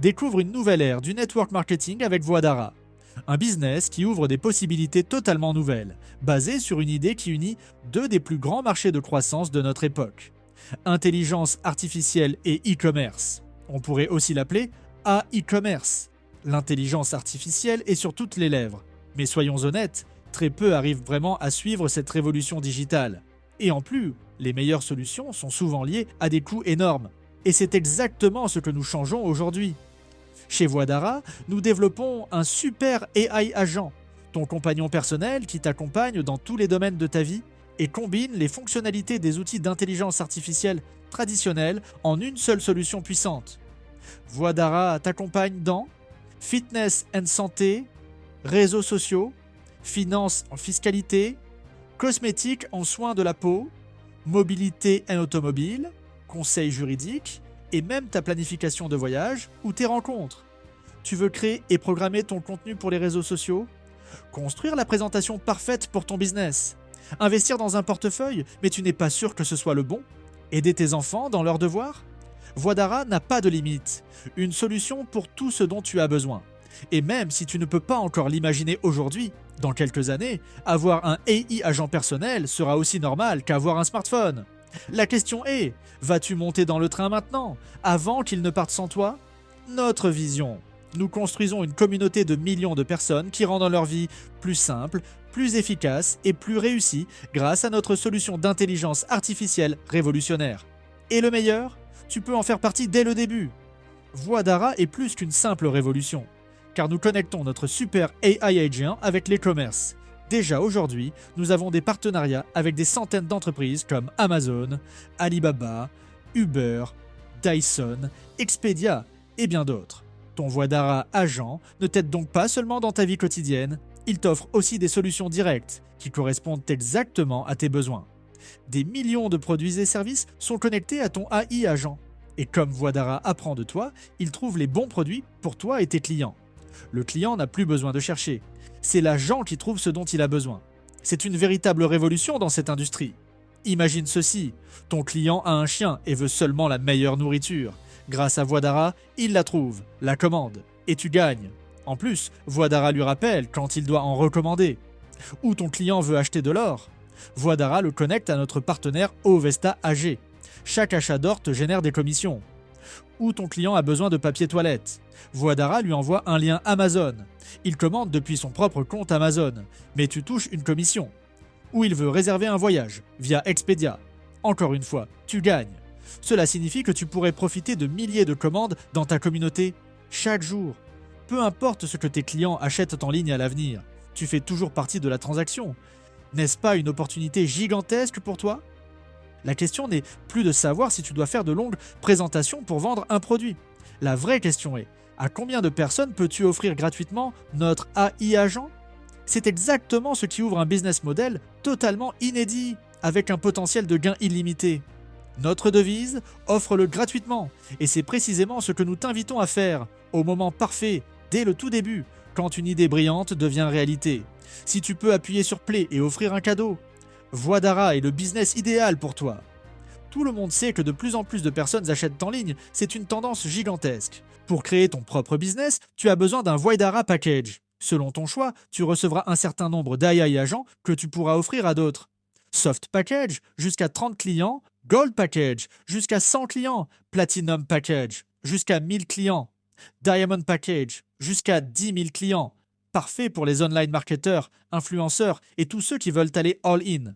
Découvre une nouvelle ère du network marketing avec Voidara. Un business qui ouvre des possibilités totalement nouvelles, basées sur une idée qui unit deux des plus grands marchés de croissance de notre époque. Intelligence artificielle et e-commerce. On pourrait aussi l'appeler AI-commerce. L'intelligence artificielle est sur toutes les lèvres. Mais soyons honnêtes, très peu arrivent vraiment à suivre cette révolution digitale. Et en plus, les meilleures solutions sont souvent liées à des coûts énormes. Et c'est exactement ce que nous changeons aujourd'hui. Chez Voidara, nous développons un super AI agent, ton compagnon personnel qui t'accompagne dans tous les domaines de ta vie et combine les fonctionnalités des outils d'intelligence artificielle traditionnels en une seule solution puissante. Voidara t'accompagne dans fitness and santé, réseaux sociaux, finance en fiscalité, cosmétiques en soins de la peau, mobilité et automobile, conseils juridiques et même ta planification de voyage ou tes rencontres. Tu veux créer et programmer ton contenu pour les réseaux sociaux? Construire la présentation parfaite pour ton business? Investir dans un portefeuille, mais tu n'es pas sûr que ce soit le bon? Aider tes enfants dans leurs devoirs? Voidara n'a pas de limite. Une solution pour tout ce dont tu as besoin. Et même si tu ne peux pas encore l'imaginer aujourd'hui, dans quelques années, avoir un AI agent personnel sera aussi normal qu'avoir un smartphone. La question est, vas-tu monter dans le train maintenant, avant qu'il ne parte sans toi? Notre vision. Nous construisons une communauté de millions de personnes qui rendent leur vie plus simple, plus efficace et plus réussie grâce à notre solution d'intelligence artificielle révolutionnaire. Et le meilleur, tu peux en faire partie dès le début. Voidara est plus qu'une simple révolution, car nous connectons notre super AI agent avec l'e-commerce. Déjà aujourd'hui, nous avons des partenariats avec des centaines d'entreprises comme Amazon, Alibaba, Uber, Dyson, Expedia et bien d'autres. Ton Voidara agent ne t'aide donc pas seulement dans ta vie quotidienne, il t'offre aussi des solutions directes qui correspondent exactement à tes besoins. Des millions de produits et services sont connectés à ton AI agent. Et comme Voidara apprend de toi, il trouve les bons produits pour toi et tes clients. Le client n'a plus besoin de chercher. C'est l'agent qui trouve ce dont il a besoin. C'est une véritable révolution dans cette industrie. Imagine ceci, ton client a un chien et veut seulement la meilleure nourriture. Grâce à Voidara, il la trouve, la commande, et tu gagnes. En plus, Voidara lui rappelle quand il doit en recommander. Ou ton client veut acheter de l'or. Voidara le connecte à notre partenaire Ovesta AG. Chaque achat d'or te génère des commissions. Ou ton client a besoin de papier toilette. Voidara lui envoie un lien Amazon. Il commande depuis son propre compte Amazon, mais tu touches une commission. Ou il veut réserver un voyage via Expedia. Encore une fois, tu gagnes. Cela signifie que tu pourrais profiter de milliers de commandes dans ta communauté chaque jour. Peu importe ce que tes clients achètent en ligne à l'avenir, tu fais toujours partie de la transaction. N'est-ce pas une opportunité gigantesque pour toi? La question n'est plus de savoir si tu dois faire de longues présentations pour vendre un produit. La vraie question est, à combien de personnes peux-tu offrir gratuitement notre AI agent? C'est exactement ce qui ouvre un business model totalement inédit, avec un potentiel de gain illimité. Notre devise, offre-le gratuitement, et c'est précisément ce que nous t'invitons à faire, au moment parfait, dès le tout début, quand une idée brillante devient réalité. Si tu peux appuyer sur Play et offrir un cadeau, Voidara est le business idéal pour toi. Tout le monde sait que de plus en plus de personnes achètent en ligne, c'est une tendance gigantesque. Pour créer ton propre business, tu as besoin d'un Voidara Package. Selon ton choix, tu recevras un certain nombre d'AI agents que tu pourras offrir à d'autres. Soft Package, jusqu'à 30 clients. Gold Package, jusqu'à 100 clients. Platinum Package, jusqu'à 1000 clients. Diamond Package, jusqu'à 10 000 clients. Parfait pour les online marketeurs, influenceurs et tous ceux qui veulent aller all-in.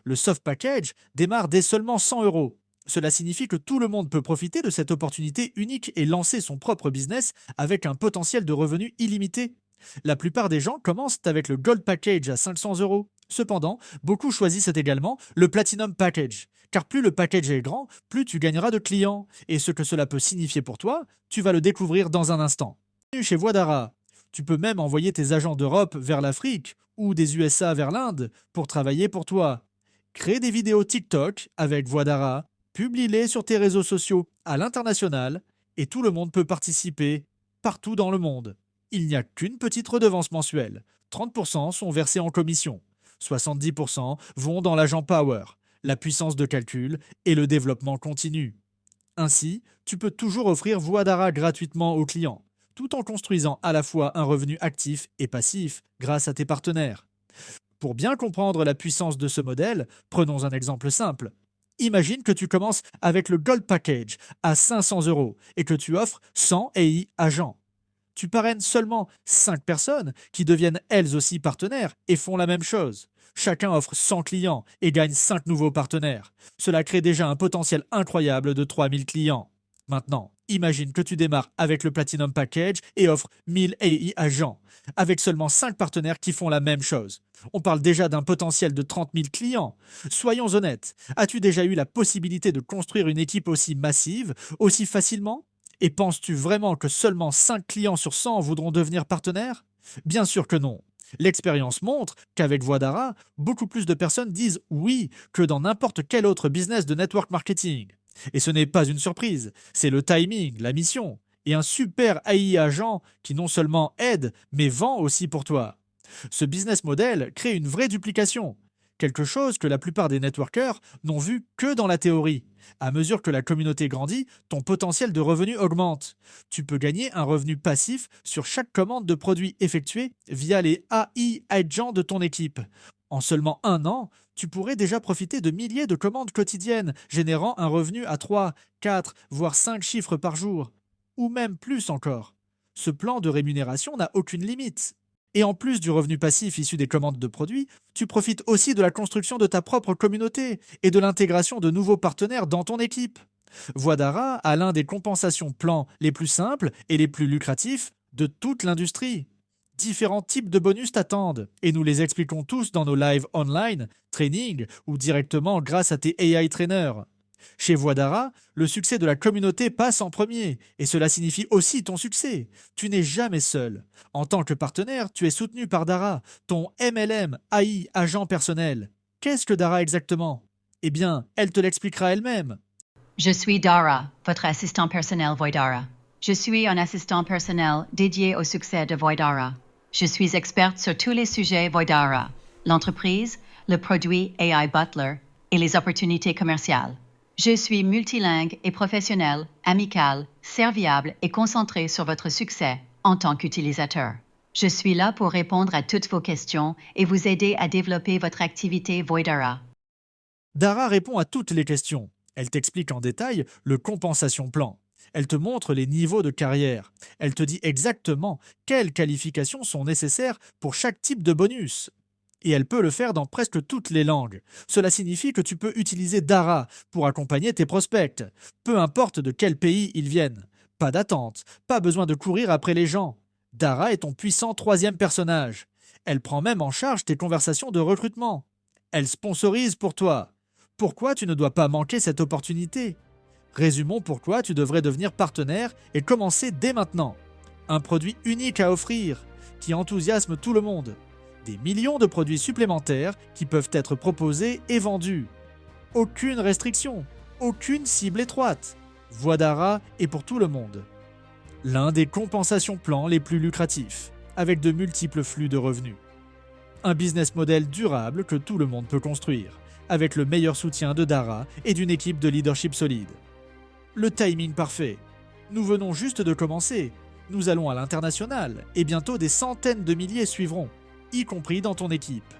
Le Soft Package démarre dès seulement 100 €. Cela signifie que tout le monde peut profiter de cette opportunité unique et lancer son propre business avec un potentiel de revenus illimité. La plupart des gens commencent avec le Gold Package à 500 €. Cependant, beaucoup choisissent également le Platinum Package, car plus le package est grand, plus tu gagneras de clients. Et ce que cela peut signifier pour toi, tu vas le découvrir dans un instant. Bienvenue chez Voidara. Tu peux même envoyer tes agents d'Europe vers l'Afrique ou des USA vers l'Inde pour travailler pour toi. Crée des vidéos TikTok avec Voidara, publie-les sur tes réseaux sociaux à l'international et tout le monde peut participer partout dans le monde. Il n'y a qu'une petite redevance mensuelle. 30% sont versés en commission. 70% vont dans l'agent Power, la puissance de calcul et le développement continu. Ainsi, tu peux toujours offrir Voix d'Ara gratuitement aux clients, tout en construisant à la fois un revenu actif et passif grâce à tes partenaires. Pour bien comprendre la puissance de ce modèle, prenons un exemple simple. Imagine que tu commences avec le Gold Package à 500 € et que tu offres 100 AI agents. Tu parraines seulement 5 personnes qui deviennent elles aussi partenaires et font la même chose. Chacun offre 100 clients et gagne 5 nouveaux partenaires. Cela crée déjà un potentiel incroyable de 3000 clients. Maintenant, imagine que tu démarres avec le Platinum Package et offres 1000 AI agents, avec seulement 5 partenaires qui font la même chose. On parle déjà d'un potentiel de 30 000 clients. Soyons honnêtes, as-tu déjà eu la possibilité de construire une équipe aussi massive, aussi facilement? Et penses-tu vraiment que seulement 5 clients sur 100 voudront devenir partenaires? Bien sûr que non. L'expérience montre qu'avec Voix d'Ara, beaucoup plus de personnes disent oui que dans n'importe quel autre business de network marketing. Et ce n'est pas une surprise, c'est le timing, la mission, et un super AI agent qui non seulement aide, mais vend aussi pour toi. Ce business model crée une vraie duplication, quelque chose que la plupart des networkers n'ont vu que dans la théorie. À mesure que la communauté grandit, ton potentiel de revenu augmente. Tu peux gagner un revenu passif sur chaque commande de produits effectuée via les AI agents de ton équipe. En seulement un an, tu pourrais déjà profiter de milliers de commandes quotidiennes, générant un revenu à 3, 4, voire 5 chiffres par jour. Ou même plus encore. Ce plan de rémunération n'a aucune limite. Et en plus du revenu passif issu des commandes de produits, tu profites aussi de la construction de ta propre communauté et de l'intégration de nouveaux partenaires dans ton équipe. Voix d'Ara a l'un des compensations plans les plus simples et les plus lucratifs de toute l'industrie. Différents types de bonus t'attendent et nous les expliquons tous dans nos lives online, training ou directement grâce à tes AI trainers. Chez Voix d'Ara, le succès de la communauté passe en premier, et cela signifie aussi ton succès. Tu n'es jamais seul. En tant que partenaire, tu es soutenu par Dara, ton MLM, AI, agent personnel. Qu'est-ce que Dara exactement? Eh bien, elle te l'expliquera elle-même. Je suis Dara, votre assistant personnel Voidara. Je suis un assistant personnel dédié au succès de Voidara. Je suis experte sur tous les sujets Voidara, l'entreprise, le produit AI Butler et les opportunités commerciales. Je suis multilingue et professionnel, amical, serviable et concentré sur votre succès en tant qu'utilisateur. Je suis là pour répondre à toutes vos questions et vous aider à développer votre activité Voidara. Dara répond à toutes les questions. Elle t'explique en détail le compensation plan. Elle te montre les niveaux de carrière. Elle te dit exactement quelles qualifications sont nécessaires pour chaque type de bonus. Et elle peut le faire dans presque toutes les langues. Cela signifie que tu peux utiliser Dara pour accompagner tes prospects, peu importe de quel pays ils viennent. Pas d'attente, pas besoin de courir après les gens. Dara est ton puissant troisième personnage. Elle prend même en charge tes conversations de recrutement. Elle sponsorise pour toi. Pourquoi tu ne dois pas manquer cette opportunité? Résumons pourquoi tu devrais devenir partenaire et commencer dès maintenant. Un produit unique à offrir, qui enthousiasme tout le monde. Des millions de produits supplémentaires qui peuvent être proposés et vendus. Aucune restriction, aucune cible étroite. Voix d'Ara est pour tout le monde. L'un des compensations plans les plus lucratifs, avec de multiples flux de revenus. Un business model durable que tout le monde peut construire, avec le meilleur soutien de Dara et d'une équipe de leadership solide. Le timing parfait. Nous venons juste de commencer. Nous allons à l'international et bientôt des centaines de milliers suivront, y compris dans ton équipe.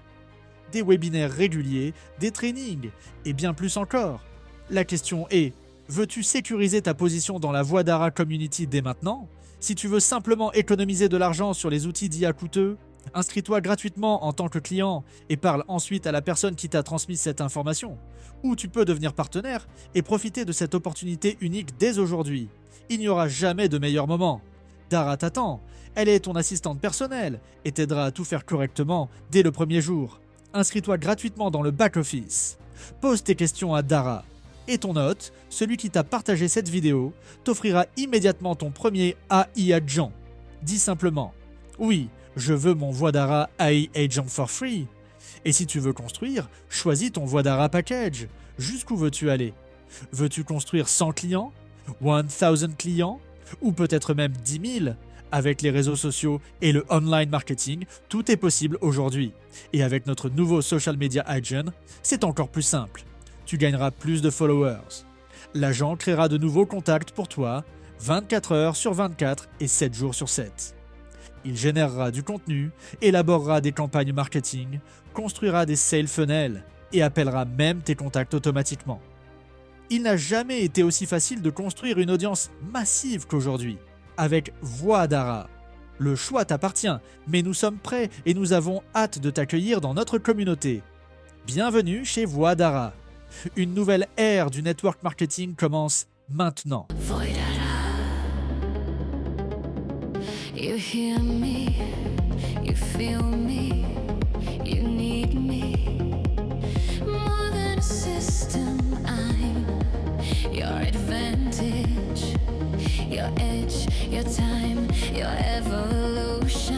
Des webinaires réguliers, des trainings et bien plus encore. La question est, veux-tu sécuriser ta position dans la Voix d'Ara Community dès maintenant? Si tu veux simplement économiser de l'argent sur les outils d'IA coûteux, inscris-toi gratuitement en tant que client et parle ensuite à la personne qui t'a transmis cette information. Ou tu peux devenir partenaire et profiter de cette opportunité unique dès aujourd'hui. Il n'y aura jamais de meilleur moment. Dara t'attend. Elle est ton assistante personnelle et t'aidera à tout faire correctement dès le premier jour. Inscris-toi gratuitement dans le back-office. Pose tes questions à Dara. Et ton hôte, celui qui t'a partagé cette vidéo, t'offrira immédiatement ton premier AI agent. Dis simplement « Oui, je veux mon Voix d'Ara AI Agent for free ». Et si tu veux construire, choisis ton Voix d'Ara package. Jusqu'où veux-tu aller? Veux-tu construire 100 clients? 1000 clients? Ou peut-être même 10 000? Avec les réseaux sociaux et le online marketing, tout est possible aujourd'hui. Et avec notre nouveau Social Media Agent, c'est encore plus simple. Tu gagneras plus de followers. L'agent créera de nouveaux contacts pour toi, 24 heures sur 24 et 7 jours sur 7. Il générera du contenu, élaborera des campagnes marketing, construira des sales funnels et appellera même tes contacts automatiquement. Il n'a jamais été aussi facile de construire une audience massive qu'aujourd'hui, avec Voix d'Ara. Le choix t'appartient, mais nous sommes prêts et nous avons hâte de t'accueillir dans notre communauté. Bienvenue chez Voix d'Ara. Une nouvelle ère du network marketing commence maintenant. You hear me, you feel me, you need me. More than a system, I'm your advantage, your edge, your time, your evolution.